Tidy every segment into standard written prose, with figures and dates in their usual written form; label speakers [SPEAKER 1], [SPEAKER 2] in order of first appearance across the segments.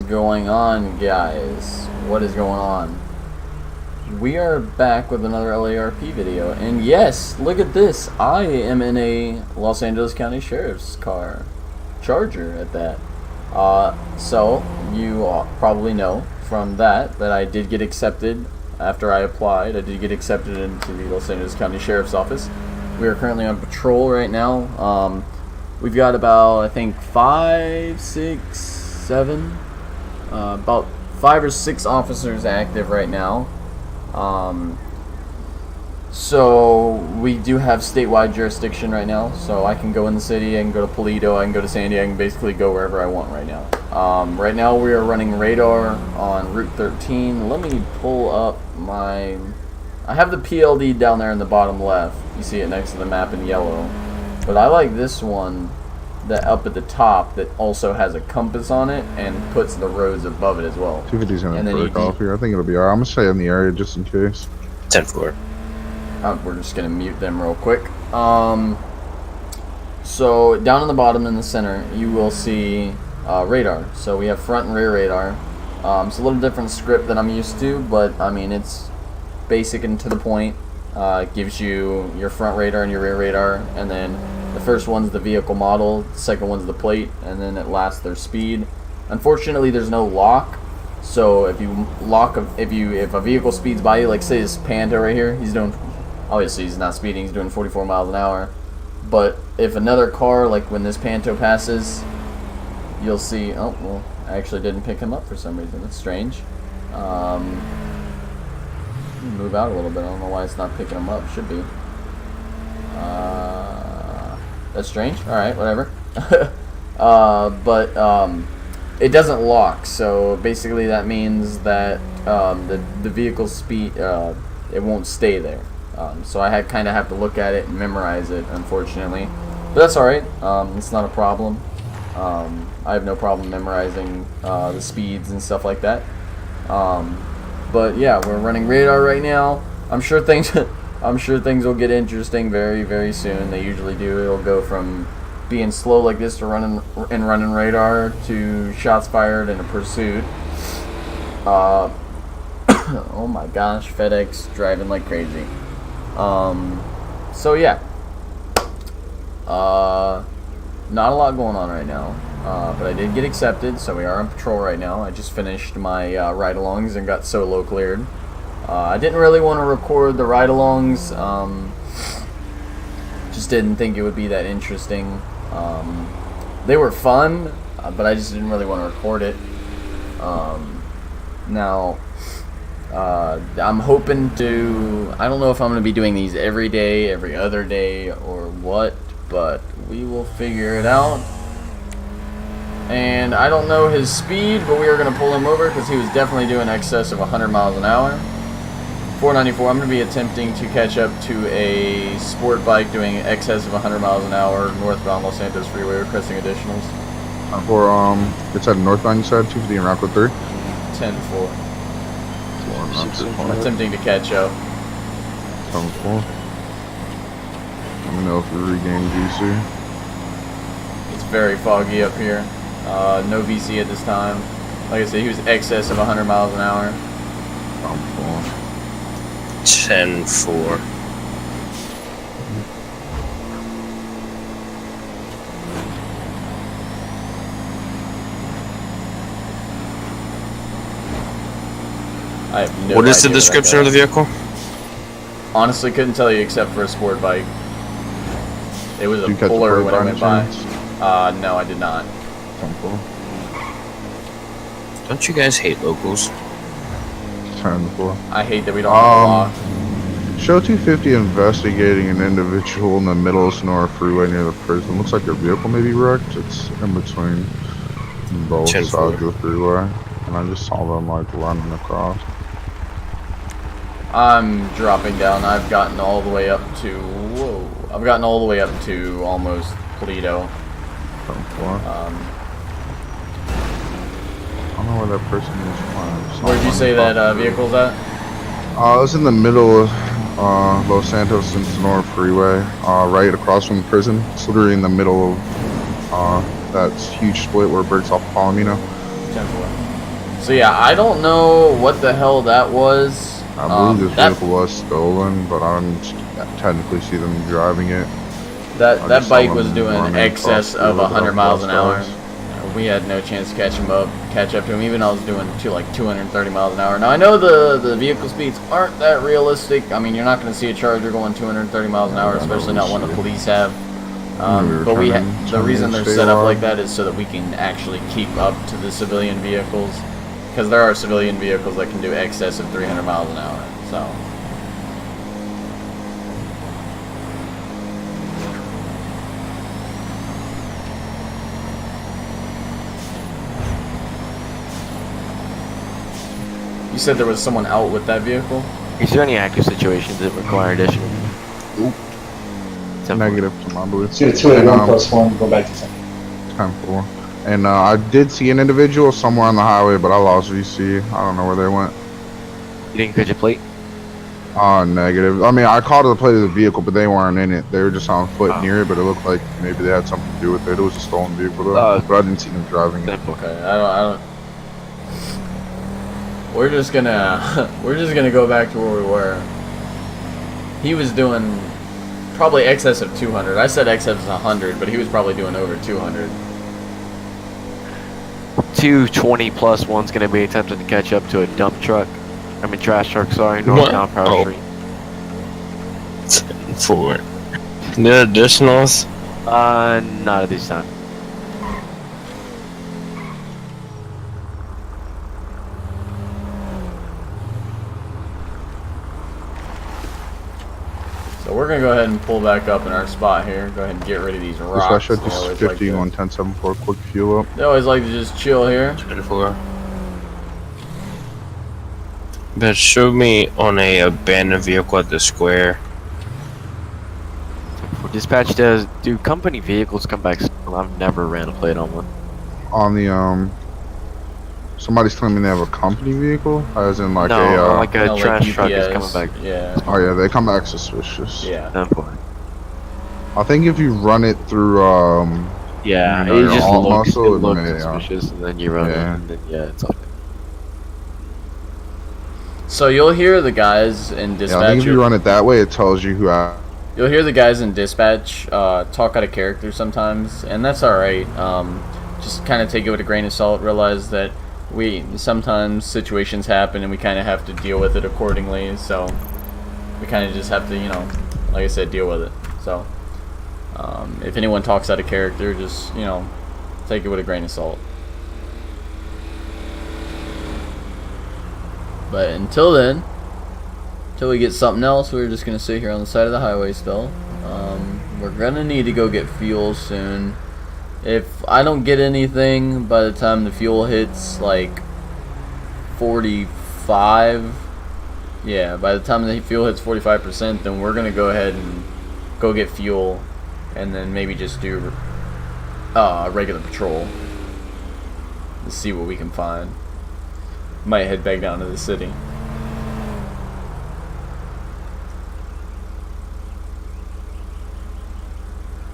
[SPEAKER 1] going on, guys? What is going on? We are back with another LARP video, and yes, look at this. I am in a Los Angeles County Sheriff's car, Charger at that. So you probably know from that I did get accepted after I applied. I did get accepted into the Los Angeles County Sheriff's Office. We are currently on patrol right now. We've got about, I think, 5, 6, 7, about 5 or 6 officers active right now. So we do have statewide jurisdiction right now, so I can go in the city, I can go to Paleto, I can go to Sandy, I can basically go wherever I want right now. Right now we are running radar on Route 13. Let me pull up my... I have the PLD down there in the bottom left. You see it next to the map in yellow. But I like this one that up at the top that also has a compass on it and puts the roads above it as well.
[SPEAKER 2] 250's gonna break off here. I think it'll be alright. I'm gonna stay in the area just in case.
[SPEAKER 3] 10-4.
[SPEAKER 1] We're just gonna mute them real quick. So down in the bottom in the center, you will see radar. So we have front and rear radar. It's a little different script than I'm used to, but I mean it's basic and to the point. It gives you your front radar and your rear radar, and then the first one's the vehicle model, the second one's the plate, and then it lasts their speed. Unfortunately, there's no lock, so if you lock if a vehicle speeds by you, like say this Panto right here, he's doing, obviously he's not speeding, he's doing 44 miles an hour. But if another car, like when this Panto passes, you'll see, oh well, I actually didn't pick him up for some reason. That's strange. Move out a little bit. I don't know why it's not picking him up. Should be. That's strange. Alright, whatever. It doesn't lock, so basically that means that the vehicle speed, it won't stay there. So I kind of have to look at it and memorize it, unfortunately. But that's alright. It's not a problem. I have no problem memorizing the speeds and stuff like that. But yeah, we're running radar right now. I'm sure things will get interesting very, very soon. They usually do. It'll go from being slow like this to running radar to shots fired and a pursuit. Oh my gosh, FedEx driving like crazy. So yeah, not a lot going on right now. But I did get accepted, so we are on patrol right now. I just finished my ride-alongs and got solo cleared. I didn't really want to record the ride-alongs. Just didn't think it would be that interesting. They were fun, but I just didn't really want to record it. Now, I'm hoping to... I don't know if I'm going to be doing these every day, every other day, or what, but we will figure it out. And I don't know his speed, but we are going to pull him over because he was definitely doing excess of 100 miles an hour. 494, I'm going to be attempting to catch up to a sport bike doing excess of 100 miles an hour northbound Los Santos Freeway, requesting additionals.
[SPEAKER 2] It's at northbound, you said 250 and Rockwood 3?
[SPEAKER 1] 10-4. I'm attempting to catch up.
[SPEAKER 2] 10-4. Let me know if you regain VC.
[SPEAKER 1] It's very foggy up here. No VC at this time. Like I said, he was excess of 100 miles an hour.
[SPEAKER 3] 10-4.
[SPEAKER 1] I have no
[SPEAKER 3] What is the
[SPEAKER 1] idea
[SPEAKER 3] description of the vehicle?
[SPEAKER 1] Honestly, couldn't tell you except for a sport bike. It was a
[SPEAKER 2] Did you catch
[SPEAKER 1] blur
[SPEAKER 2] the
[SPEAKER 1] when I went by.
[SPEAKER 2] chance?
[SPEAKER 1] No, I did not.
[SPEAKER 2] 10-4.
[SPEAKER 3] Don't you guys hate locals?
[SPEAKER 2] 10-4.
[SPEAKER 1] I hate that we don't have a law.
[SPEAKER 2] Show 250 investigating an individual in the middle of Sonora Freeway near the prison. Looks like your vehicle may be wrecked. It's in between both
[SPEAKER 3] 10-4.
[SPEAKER 2] sides of the freeway. And I just saw them like running across.
[SPEAKER 1] I'm dropping down. I've gotten all the way up to... Whoa. I've gotten all the way up to almost Paleto.
[SPEAKER 2] 10-4. I don't know where that person is.
[SPEAKER 1] Where'd you say that vehicle's at?
[SPEAKER 2] It was in the middle of Los Santos and Sonora Freeway, right across from the prison. It's literally in the middle of that huge split where it breaks off Palomino.
[SPEAKER 1] 10-4. So yeah, I don't know what the hell that was.
[SPEAKER 2] I believe this
[SPEAKER 1] That
[SPEAKER 2] vehicle was stolen, but I don't technically see them driving it. I
[SPEAKER 1] that
[SPEAKER 2] just saw
[SPEAKER 1] bike was
[SPEAKER 2] them
[SPEAKER 1] doing
[SPEAKER 2] running
[SPEAKER 1] excess
[SPEAKER 2] across the
[SPEAKER 1] of
[SPEAKER 2] road
[SPEAKER 1] 100
[SPEAKER 2] without
[SPEAKER 1] miles an hour.
[SPEAKER 2] crossbars.
[SPEAKER 1] We had no chance to catch up to him. Even I was doing like 230 miles an hour. Now I know the vehicle speeds aren't that realistic. I mean, you're not going to see a Charger going 230 miles an hour,
[SPEAKER 2] Yeah,
[SPEAKER 1] especially not one the
[SPEAKER 2] obviously.
[SPEAKER 1] police have.
[SPEAKER 2] were
[SPEAKER 1] But
[SPEAKER 2] trying to
[SPEAKER 1] the reason they're set up
[SPEAKER 2] statewide.
[SPEAKER 1] like that is so that we can actually keep up to the civilian vehicles, because there are civilian vehicles that can do excess of 300 miles an hour. So. You said there was someone out with that vehicle?
[SPEAKER 4] Is there any active situations that require additional?
[SPEAKER 2] Oop.
[SPEAKER 4] 10-4.
[SPEAKER 2] Negative to my belief.
[SPEAKER 5] So 281 plus 1, go back to 10.
[SPEAKER 2] 10-4. And I did see an individual somewhere on the highway, but I lost VC. I don't know where they went.
[SPEAKER 4] You didn't catch a plate?
[SPEAKER 2] Negative. I mean, I called the plate of the vehicle, but they weren't in it. They were just on foot
[SPEAKER 4] Oh.
[SPEAKER 2] near it, but it looked like maybe they had something to do with it. It was a stolen vehicle, though.
[SPEAKER 4] Oh.
[SPEAKER 2] But I didn't see them driving it.
[SPEAKER 4] 10-4.
[SPEAKER 1] Okay, I don't. We're just gonna go back to where we were. He was doing probably excess of 200. I said excess of 100, but he was probably doing over 200.
[SPEAKER 4] 220 plus one's going to be attempting to catch up to a dump truck. I mean, trash truck, sorry,
[SPEAKER 3] What?
[SPEAKER 4] northbound Power
[SPEAKER 3] Oh.
[SPEAKER 4] Street.
[SPEAKER 3] 4. The additionals?
[SPEAKER 4] Not at this time.
[SPEAKER 1] So we're gonna go ahead and pull back up in our spot here. Go ahead and get rid of these rocks.
[SPEAKER 2] Especially at
[SPEAKER 1] They
[SPEAKER 2] this
[SPEAKER 1] always like
[SPEAKER 2] 51
[SPEAKER 1] to-
[SPEAKER 2] 10-7-4 quick fuel up.
[SPEAKER 1] They always like to just chill here.
[SPEAKER 3] 24. But show me on a abandoned vehicle at the square.
[SPEAKER 4] Dispatch do company vehicles come back? I've never ran a plate on one.
[SPEAKER 2] On the, somebody's telling me they have a company vehicle? As in, like,
[SPEAKER 4] No,
[SPEAKER 2] a,
[SPEAKER 4] like a
[SPEAKER 1] Like
[SPEAKER 4] trash truck is
[SPEAKER 1] UPS.
[SPEAKER 4] coming back.
[SPEAKER 1] Yeah,
[SPEAKER 2] oh, yeah, they come back suspicious.
[SPEAKER 1] yeah.
[SPEAKER 4] 10-4.
[SPEAKER 2] I think if you run it through,
[SPEAKER 4] Yeah,
[SPEAKER 2] You know,
[SPEAKER 4] it
[SPEAKER 2] your
[SPEAKER 4] just
[SPEAKER 2] alt
[SPEAKER 4] looks,
[SPEAKER 2] muscle,
[SPEAKER 4] it looks
[SPEAKER 2] yeah.
[SPEAKER 4] suspicious, and then you run
[SPEAKER 2] Yeah.
[SPEAKER 4] it, and then, yeah, it's all good.
[SPEAKER 1] So you'll hear the guys in
[SPEAKER 2] yeah, I
[SPEAKER 1] dispatch.
[SPEAKER 2] think if you run it that way, it tells you who
[SPEAKER 1] You'll hear the guys in dispatch talk out of character sometimes, and that's all right. Just kind of take it with a grain of salt. Realize that sometimes situations happen, and we kind of have to deal with it accordingly. So we kind of just have to, like I said, deal with it. So if anyone talks out of character, just take it with a grain of salt. But until then. Until we get something else, we're just going to sit here on the side of the highway still. We're going to need to go get fuel soon. If I don't get anything by the time the fuel hits like 45, yeah, by the time the fuel hits 45%, then we're going to go ahead and go get fuel and then maybe just do regular patrol to see what we can find. Might head back down to the city.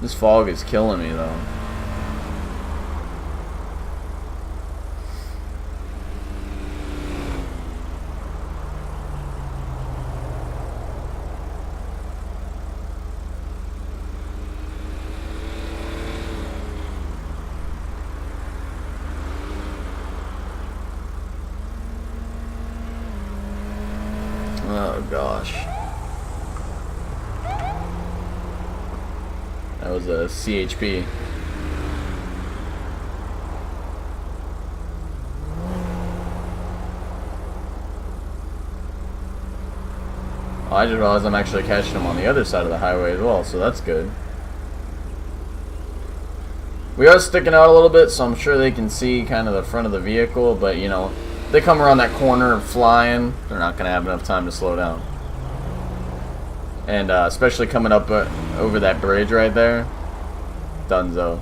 [SPEAKER 1] This fog is killing me, though. Oh, gosh. That was a CHP. Oh, I just realized I'm actually catching them on the other side of the highway as well, so that's good. We are sticking out a little bit, so I'm sure they can see kind of the front of the vehicle, but they come around that corner flying, they're not going to have enough time to slow down. And especially coming up over that bridge right there. Dunzo.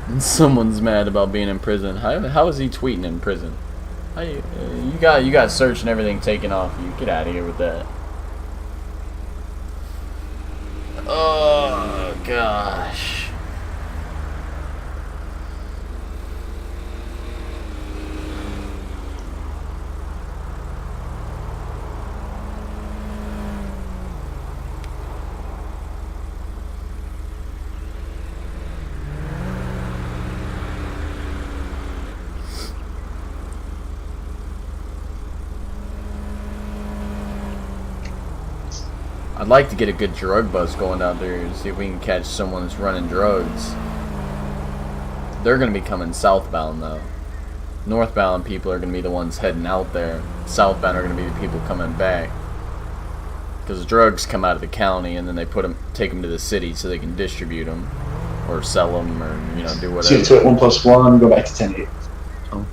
[SPEAKER 1] And someone's mad about being in prison. How is he tweeting in prison? You got search and everything taken off you. Get out of here with that. Oh gosh. I'd like to get a good drug bust going out there to see if we can catch someone that's running drugs. They're going to be coming southbound, though. Northbound people are going to be the ones heading out there. Southbound are going to be the people coming back. Because drugs come out of the county and then they take them to the city so they can distribute them. Or sell them, or, you know, do whatever.
[SPEAKER 5] See it 1+1, go back to 10-8.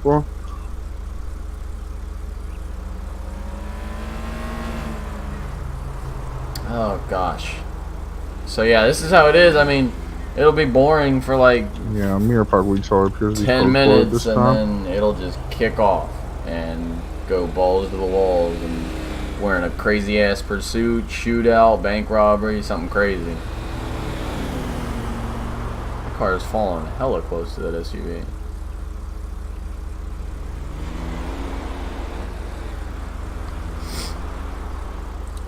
[SPEAKER 2] 10-4.
[SPEAKER 1] Oh, gosh. So, yeah, this is how it is. I mean, it'll be boring for like
[SPEAKER 2] Yeah, Mirror Park Weeks all appears to be
[SPEAKER 1] 10
[SPEAKER 2] close
[SPEAKER 1] minutes,
[SPEAKER 2] this
[SPEAKER 1] and
[SPEAKER 2] time.
[SPEAKER 1] then it'll just kick off and go balls to the walls and wearing a crazy ass pursuit, shootout, bank robbery, something crazy. The car is falling hella close to that SUV.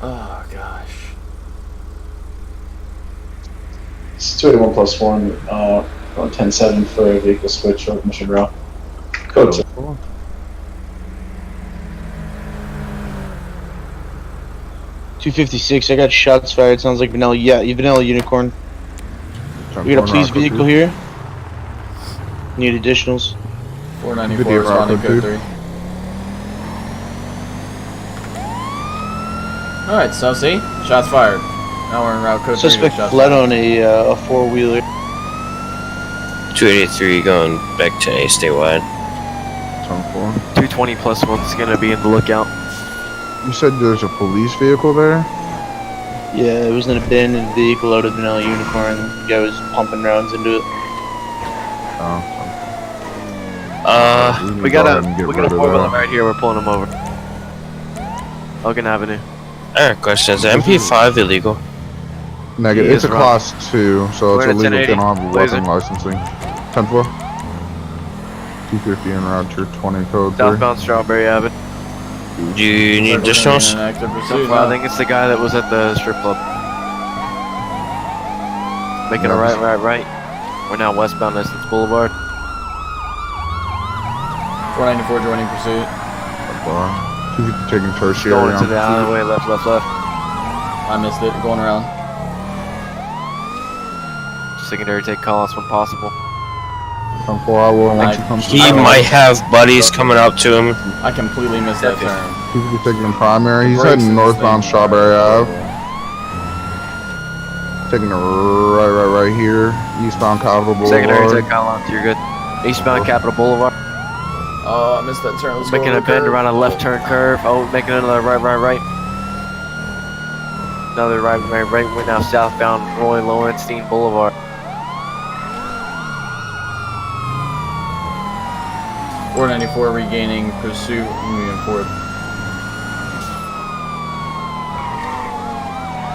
[SPEAKER 1] Oh gosh.
[SPEAKER 5] It's 2 to 1+1, on 10-7 for a vehicle switch or mission route. Code 2.
[SPEAKER 6] 256. I got shots fired. Sounds like vanilla. Yeah, vanilla unicorn. We got a police vehicle here. Need additionals.
[SPEAKER 1] 494 responding code 3. Alright, so see? Shots fired. Now we're in route code 3.
[SPEAKER 6] Suspect
[SPEAKER 1] Shots
[SPEAKER 6] fled
[SPEAKER 1] fired.
[SPEAKER 6] on a four-wheeler.
[SPEAKER 3] 283 going back to A statewide.
[SPEAKER 2] 10-4.
[SPEAKER 4] 220+1's gonna be in the lookout.
[SPEAKER 2] You said there's a police vehicle there?
[SPEAKER 6] Yeah, it was an abandoned vehicle out of vanilla unicorn. The guy was pumping rounds into it.
[SPEAKER 2] Oh,
[SPEAKER 4] We got a 4-wheeler right here. We're pulling him over. Elgin Avenue.
[SPEAKER 3] Alright, question. Is MP5 illegal?
[SPEAKER 2] Negative.
[SPEAKER 4] He
[SPEAKER 2] It's a
[SPEAKER 4] is wrong.
[SPEAKER 2] class 2, so
[SPEAKER 4] We're
[SPEAKER 2] it's
[SPEAKER 4] at
[SPEAKER 2] illegal.
[SPEAKER 4] 1080.
[SPEAKER 2] Can't have
[SPEAKER 4] Blazer.
[SPEAKER 2] weapon licensing. 10-4. 250 en route to 20 code 3.
[SPEAKER 4] Southbound Strawberry Avenue.
[SPEAKER 3] Do you need additionals?
[SPEAKER 1] An active
[SPEAKER 4] So
[SPEAKER 1] pursuit
[SPEAKER 4] far, I
[SPEAKER 1] now.
[SPEAKER 4] think it's the guy that was at the strip club. Making a
[SPEAKER 2] Yes.
[SPEAKER 4] right. We're now westbound Essence Boulevard.
[SPEAKER 1] 494 joining pursuit.
[SPEAKER 2] 250 taking tertiary
[SPEAKER 4] Going to
[SPEAKER 2] on
[SPEAKER 4] the alleyway, left.
[SPEAKER 1] I missed it. Going around.
[SPEAKER 4] Secondary take call-outs when possible.
[SPEAKER 2] 10-4. I will once you come
[SPEAKER 3] He
[SPEAKER 1] I don't
[SPEAKER 3] might
[SPEAKER 1] know.
[SPEAKER 3] have buddies coming up to him.
[SPEAKER 1] I completely missed that turn.
[SPEAKER 2] 250 taking in primary. He's
[SPEAKER 1] Brakes in
[SPEAKER 2] heading
[SPEAKER 1] this
[SPEAKER 2] northbound
[SPEAKER 1] thing
[SPEAKER 2] Strawberry
[SPEAKER 1] are
[SPEAKER 2] Ave. Taking a right here. Eastbound Capitol
[SPEAKER 4] Secondary
[SPEAKER 2] Boulevard.
[SPEAKER 4] take call-outs, you're good. Eastbound Capitol Boulevard.
[SPEAKER 1] Oh, I missed that turn. Let's
[SPEAKER 4] Making
[SPEAKER 1] go
[SPEAKER 4] a bend
[SPEAKER 1] curve.
[SPEAKER 4] around a left turn curve. Oh, making another right. Another right. We're now southbound Roy Lowenstein Boulevard.
[SPEAKER 1] 494 regaining pursuit, moving forward.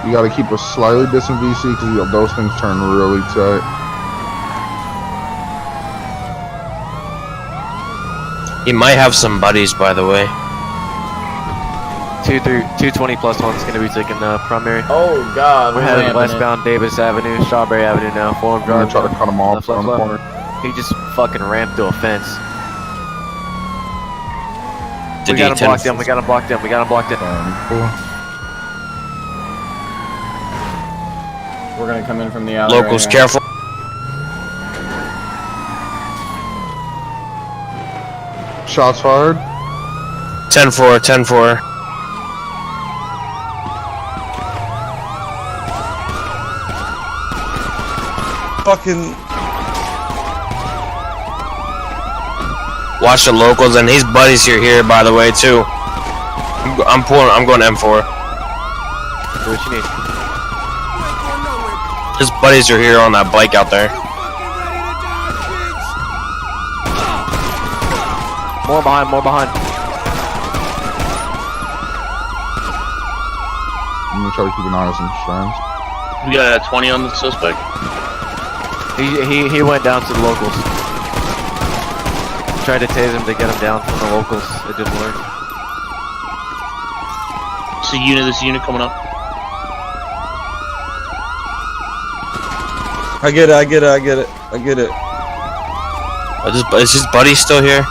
[SPEAKER 2] You gotta keep a slightly distant VC because those things turn really tight.
[SPEAKER 3] He might have some buddies, by the way.
[SPEAKER 4] 220+1's gonna be taking primary.
[SPEAKER 1] Oh God,
[SPEAKER 4] We're heading westbound Davis Avenue, Strawberry Avenue now. Form
[SPEAKER 2] I'm gonna
[SPEAKER 4] drive.
[SPEAKER 2] try to cut them off
[SPEAKER 4] Left,
[SPEAKER 2] on the
[SPEAKER 4] left.
[SPEAKER 2] corner.
[SPEAKER 4] He just fucking ramped to a fence.
[SPEAKER 3] Did
[SPEAKER 4] We got him
[SPEAKER 3] he
[SPEAKER 4] blocked in. We got him blocked in.
[SPEAKER 2] Cool.
[SPEAKER 1] We're gonna come in from the alley.
[SPEAKER 3] Locals,
[SPEAKER 1] right here.
[SPEAKER 3] careful.
[SPEAKER 2] Shots fired.
[SPEAKER 3] 10-4, 10-4.
[SPEAKER 7] Fucking
[SPEAKER 3] Watch the locals, and his buddies are here, by the way, too. I'm going M4.
[SPEAKER 4] What you need?
[SPEAKER 3] His buddies are here on that bike out there.
[SPEAKER 4] More behind.
[SPEAKER 2] I'm gonna try to keep an eye on some strands.
[SPEAKER 8] We got a 20 on the suspect.
[SPEAKER 4] He went down to the locals. Tried to tase him to get him down from the locals. It didn't work.
[SPEAKER 8] This unit coming up.
[SPEAKER 7] I get it.
[SPEAKER 3] Is his buddy still here?
[SPEAKER 4] He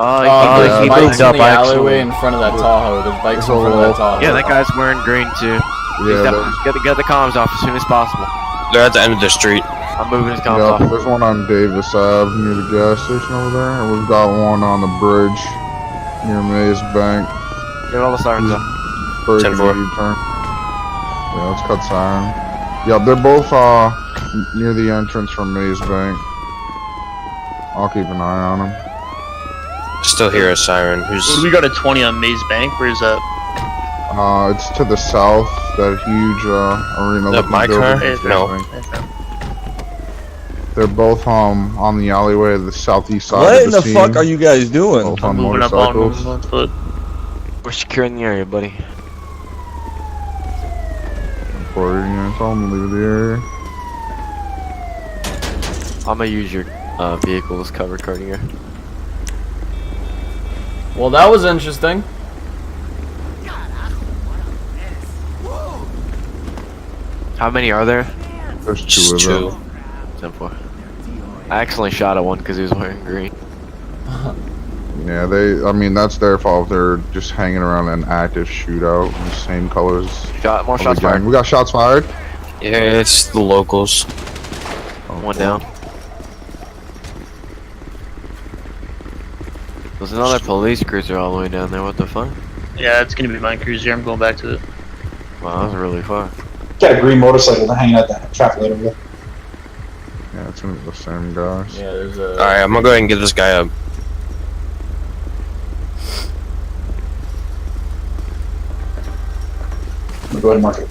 [SPEAKER 1] There's
[SPEAKER 4] moved
[SPEAKER 1] bikes in
[SPEAKER 4] up
[SPEAKER 1] the alleyway
[SPEAKER 4] actually.
[SPEAKER 1] in front of that Tahoe. There's bikes in front of that Tahoe.
[SPEAKER 4] Yeah, that guy's wearing green too.
[SPEAKER 2] Yeah,
[SPEAKER 4] Get the comms off as soon as possible.
[SPEAKER 3] They're at the end of the street.
[SPEAKER 4] I'm moving his comms
[SPEAKER 2] yeah,
[SPEAKER 4] off.
[SPEAKER 2] there's one on Davis Ave near the gas station over there, and we've got one on the bridge near Maze Bank.
[SPEAKER 4] Get all the sirens up.
[SPEAKER 2] Breaking
[SPEAKER 3] 10-4.
[SPEAKER 2] the U-turn. Yeah, let's cut siren. Yeah, they're both near the entrance from Maze Bank. I'll keep an eye on them.
[SPEAKER 3] Still hear a siren. Who's
[SPEAKER 8] We got a 20 on Maze Bank. Where's that?
[SPEAKER 2] It's to the south, that huge arena.
[SPEAKER 3] That my car?
[SPEAKER 2] building.
[SPEAKER 3] No.
[SPEAKER 2] They're both on the alleyway of the southeast side
[SPEAKER 7] What
[SPEAKER 2] of
[SPEAKER 7] in
[SPEAKER 2] the
[SPEAKER 7] the fuck
[SPEAKER 2] scene.
[SPEAKER 7] are you guys doing?
[SPEAKER 2] Both
[SPEAKER 8] I'm
[SPEAKER 2] on
[SPEAKER 8] moving up on
[SPEAKER 2] motorcycles.
[SPEAKER 8] 1 foot.
[SPEAKER 4] We're securing the area, buddy.
[SPEAKER 2] Reporting, yeah, tell them to leave the area.
[SPEAKER 4] I'm gonna use your vehicle as cover, Cartier.
[SPEAKER 1] Well, that was interesting.
[SPEAKER 4] How many are there?
[SPEAKER 2] There's
[SPEAKER 3] just
[SPEAKER 2] two of
[SPEAKER 3] two?
[SPEAKER 2] them.
[SPEAKER 4] 10-4. I accidentally shot at one because he was wearing green.
[SPEAKER 2] Yeah, I mean, that's their fault. They're just hanging around an active shootout, the same colors.
[SPEAKER 4] More shots fired.
[SPEAKER 2] We got shots fired.
[SPEAKER 3] Yeah, it's the locals.
[SPEAKER 4] One down. There's another police cruiser all the way down there. What the fuck?
[SPEAKER 8] Yeah, it's gonna be my cruiser. I'm going back to it.
[SPEAKER 4] Wow, that was really far.
[SPEAKER 5] Got a green motorcycle hanging out that traffic light over there.
[SPEAKER 2] Yeah, it's gonna be the same guys.
[SPEAKER 1] Yeah, there's a.
[SPEAKER 3] Alright, I'm gonna go ahead and get this guy up.
[SPEAKER 5] I'm gonna go ahead and mark it.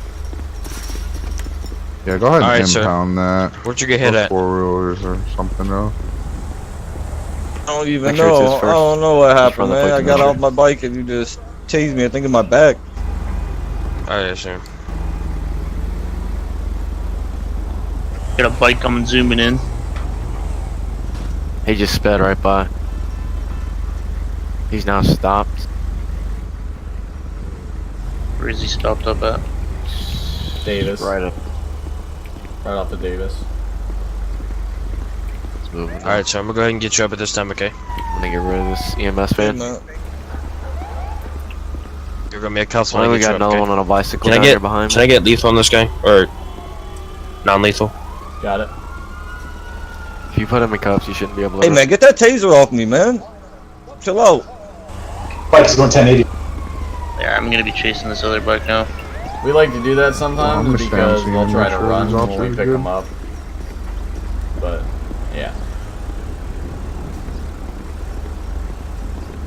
[SPEAKER 2] Yeah, go ahead and
[SPEAKER 3] Alright, sir.
[SPEAKER 2] impound that.
[SPEAKER 3] Where'd you get hit at?
[SPEAKER 2] 4-wheelers or something else.
[SPEAKER 7] I don't even
[SPEAKER 4] Make sure it's his
[SPEAKER 7] know. I
[SPEAKER 4] first.
[SPEAKER 7] don't know what
[SPEAKER 4] Just run
[SPEAKER 7] happened,
[SPEAKER 4] the
[SPEAKER 7] man. I
[SPEAKER 4] fucking
[SPEAKER 7] got
[SPEAKER 4] measure.
[SPEAKER 7] off my bike and you just tased me. I think in my back.
[SPEAKER 3] Alright, sir.
[SPEAKER 8] Got a bike coming zooming in.
[SPEAKER 4] He just sped right by. He's now stopped.
[SPEAKER 8] Where is he stopped up at?
[SPEAKER 1] Davis.
[SPEAKER 4] Right up.
[SPEAKER 1] Right off the Davis.
[SPEAKER 4] It's moving.
[SPEAKER 3] Alright, so I'm gonna go ahead and get you up at this time, okay?
[SPEAKER 4] I'm gonna get rid of this EMS van.
[SPEAKER 3] You're gonna be a council
[SPEAKER 4] Why
[SPEAKER 3] when I
[SPEAKER 4] we
[SPEAKER 3] get
[SPEAKER 4] got
[SPEAKER 3] you up,
[SPEAKER 4] another
[SPEAKER 3] okay?
[SPEAKER 4] one on a bicycle
[SPEAKER 3] Can I
[SPEAKER 4] down
[SPEAKER 3] get
[SPEAKER 4] here behind
[SPEAKER 3] Can
[SPEAKER 4] me?
[SPEAKER 3] I get lethal on this guy? Or non-lethal?
[SPEAKER 1] Got it.
[SPEAKER 4] If you put him in cuffs, you shouldn't be able to.
[SPEAKER 7] Hey man, get that taser off me, man. Chill out.
[SPEAKER 5] Bike's going 1080.
[SPEAKER 8] Yeah, I'm gonna be chasing this other bike now.
[SPEAKER 1] We like to do that sometimes
[SPEAKER 2] I'm
[SPEAKER 1] because
[SPEAKER 2] fancy
[SPEAKER 1] they'll
[SPEAKER 2] and
[SPEAKER 1] try
[SPEAKER 2] make
[SPEAKER 1] to
[SPEAKER 2] sure
[SPEAKER 1] run
[SPEAKER 2] these
[SPEAKER 1] when we
[SPEAKER 2] officers
[SPEAKER 1] pick
[SPEAKER 2] good.
[SPEAKER 1] them up. But, yeah.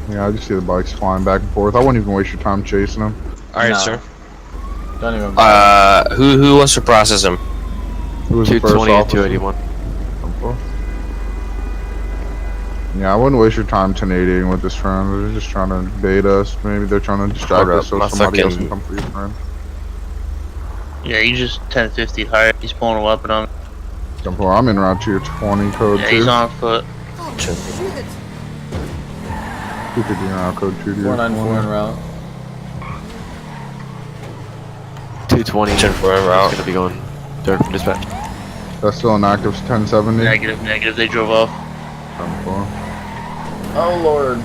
[SPEAKER 2] Yeah, I just see the bikes flying back and forth. I wouldn't even waste your time chasing them.
[SPEAKER 3] Alright,
[SPEAKER 1] No.
[SPEAKER 3] sir.
[SPEAKER 1] Don't even bother.
[SPEAKER 3] Who wants to process him?
[SPEAKER 2] Who was the first
[SPEAKER 4] 220 and
[SPEAKER 2] officer?
[SPEAKER 4] 281.
[SPEAKER 2] Yeah, I wouldn't waste your time 1080ing with this friend. They're just trying to bait us. Maybe they're trying to distract
[SPEAKER 3] Hold
[SPEAKER 2] us
[SPEAKER 3] up,
[SPEAKER 2] so
[SPEAKER 3] my
[SPEAKER 2] somebody else can
[SPEAKER 3] fucking-
[SPEAKER 2] come for your friend.
[SPEAKER 8] Yeah, you just 1050 higher. He's pulling a weapon on me.
[SPEAKER 2] Jump over. I'm in route to your 20 code
[SPEAKER 8] Yeah,
[SPEAKER 2] 2.
[SPEAKER 8] he's on foot.
[SPEAKER 2] 250 route code 2 to your
[SPEAKER 1] 494 en route.
[SPEAKER 4] 220.
[SPEAKER 3] 10-4 en
[SPEAKER 4] It's
[SPEAKER 3] route.
[SPEAKER 4] gonna be going dirt from dispatch.
[SPEAKER 2] That's still an active 1070.
[SPEAKER 8] Negative, negative. They drove off.
[SPEAKER 2] 10-4.
[SPEAKER 1] Oh, Lord.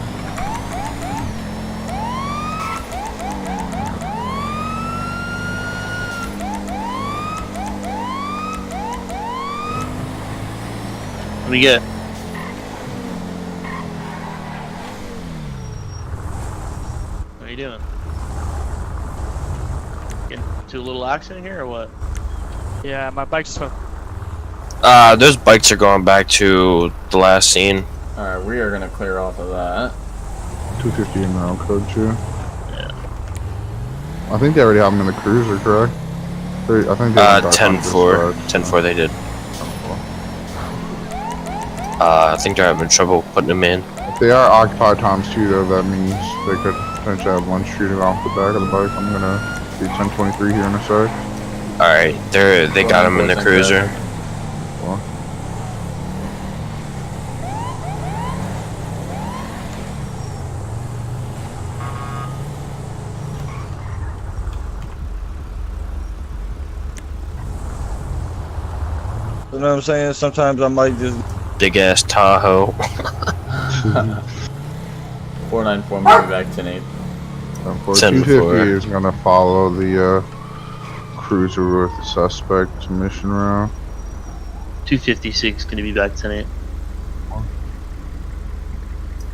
[SPEAKER 8] What do we get? What are you doing? Getting into a little accident here or what?
[SPEAKER 9] Yeah, my bike just went.
[SPEAKER 3] Those bikes are going back to the last scene.
[SPEAKER 1] Alright, we are going to clear off of that.
[SPEAKER 2] 250 in route code 2.
[SPEAKER 8] Yeah.
[SPEAKER 2] I think they already have them in the cruiser, correct? I think they got
[SPEAKER 3] 10-4. 10-4 they did. I think they're having trouble putting them in.
[SPEAKER 2] If they are occupied times 2 though, that means they could potentially have one shooting off the back of the bike. I'm gonna do 1023 here in a sec.
[SPEAKER 3] Alright, they got him in the cruiser.
[SPEAKER 2] Well,
[SPEAKER 7] You know what I'm saying? Sometimes I might just.
[SPEAKER 3] Big ass Tahoe.
[SPEAKER 1] 494 moving back 10-8.
[SPEAKER 2] 250
[SPEAKER 3] 10-4.
[SPEAKER 2] is gonna follow the cruiser with the suspect mission route.
[SPEAKER 8] 256 gonna be back tonight.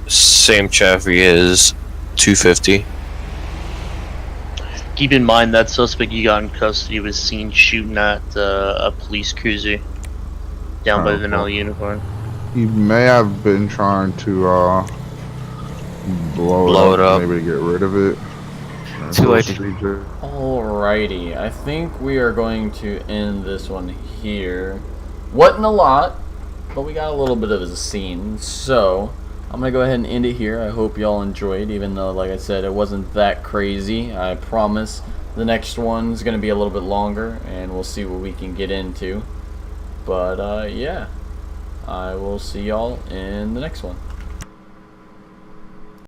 [SPEAKER 3] Same Chaffee is 250.
[SPEAKER 8] Keep in mind that suspect you got in custody was seen shooting at a police cruiser down by
[SPEAKER 2] Oh,
[SPEAKER 8] Vanilla Unicorn.
[SPEAKER 2] He may have been trying to blow it up, maybe to get rid of it.
[SPEAKER 4] Too late to-
[SPEAKER 1] Alrighty, I think we are going to end this one here. Wasn't a lot, but we got a little bit of a scene, so I'm gonna go ahead and end it here. I hope y'all enjoyed, even though, like I said, it wasn't that crazy. I promise the next one's gonna be a little bit longer, and we'll see what we can get into. But yeah, I will see y'all in the next one.